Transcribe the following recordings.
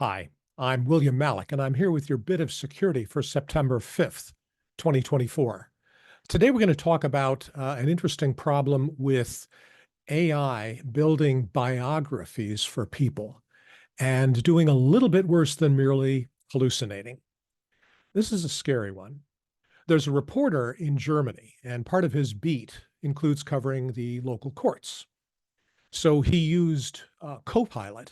Hi, I'm William Malik, and I'm here with your bit of security for September 5th, 2024. Today, we're going to talk about an interesting problem with AI building biographies for people and doing a little bit worse than merely hallucinating. This is a scary one. There's a reporter in Germany, and part of his beat includes covering the local courts. So he used Copilot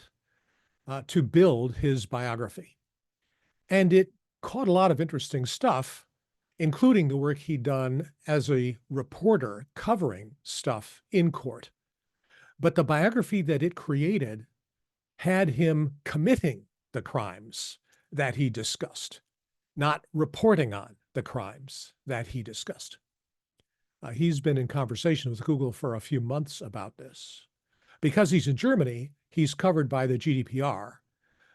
to build his biography. And it caught a lot of interesting stuff, including the work he'd done as a reporter covering stuff in court. But the biography that it created had him committing the crimes that he discussed, not reporting on the crimes that he discussed. He's been in conversation with Google for a few months about this. Because he's in Germany, he's covered by the GDPR.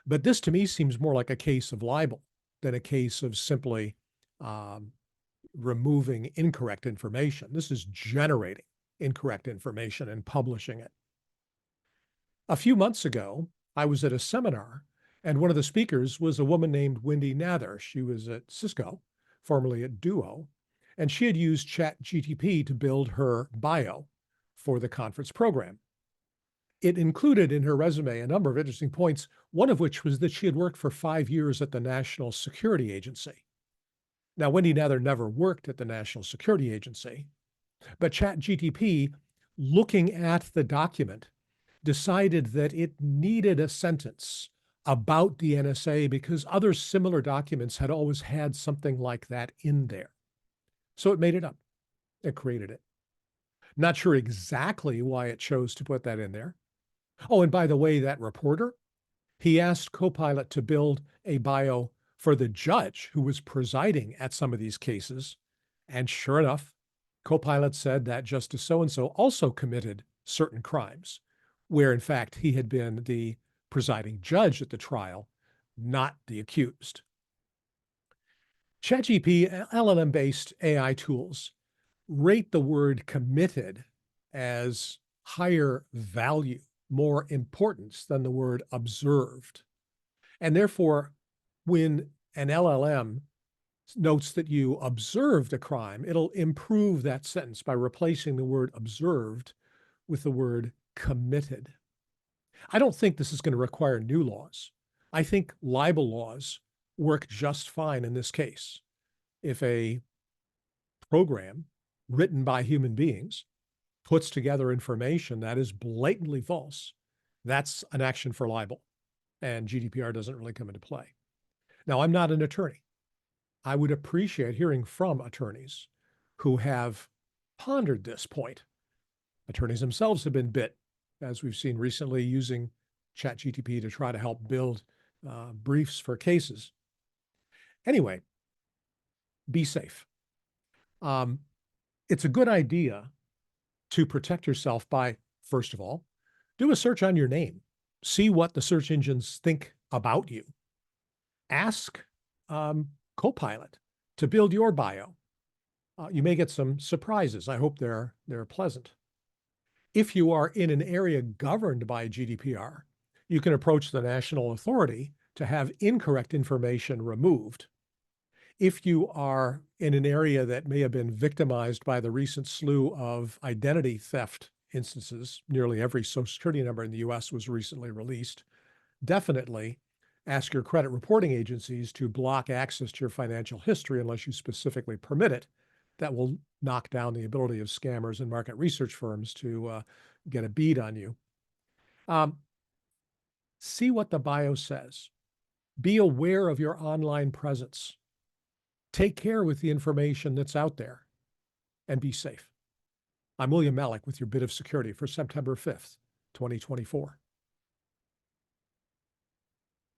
But this to me seems more like a case of libel than a case of simply um, removing incorrect information. This is generating incorrect information and publishing it. A few months ago, I was at a seminar, and one of the speakers was a woman named Wendy Nather. She was at Cisco, formerly at Duo, and she had used ChatGPT to build her bio for the conference program. It included in her resume a number of interesting points, one of which was that she had worked for 5 years at the National Security Agency. Now, Wendy Nather never worked at the National Security Agency, but ChatGPT, looking at the document, decided that it needed a sentence about the NSA because other similar documents had always had something like that in there. So it made it up. It created it. Not sure exactly why it chose to put that in there. Oh, and by the way, that reporter, he asked Copilot to build a bio for the judge who was presiding at some of these cases. And sure enough, Copilot said that Justice so-and-so also committed certain crimes, where in fact he had been the presiding judge at the trial, not the accused. ChatGPT, LLM-based AI tools rate the word committed as higher value, more importance than the word observed. And therefore, when an LLM notes that you observed a crime, it'll improve that sentence by replacing the word observed with the word committed. I don't think this is going to require new laws. I think libel laws work just fine in this case. If a program written by human beings puts together information that is blatantly false, that's an action for libel, and GDPR doesn't really come into play. Now, I'm not an attorney. I would appreciate hearing from attorneys who have pondered this point. Attorneys themselves have been bit, as we've seen recently, using ChatGPT to try to help build briefs for cases. Anyway, be safe. It's a good idea to protect yourself by, first of all, do a search on your name. See what the search engines think about you. Ask Copilot to build your bio. You may get some surprises. I hope they're pleasant. If you are in an area governed by GDPR, you can approach the national authority to have incorrect information removed. If you are in an area that may have been victimized by the recent slew of identity theft instances, nearly every Social Security number in the US was recently released, definitely ask your credit reporting agencies to block access to your financial history unless you specifically permit it. That will knock down the ability of scammers and market research firms to get a bead on you. See what the bio says. Be aware of your online presence. Take care with the information that's out there and be safe. I'm William Malik with your bit of security for September 5th, 2024.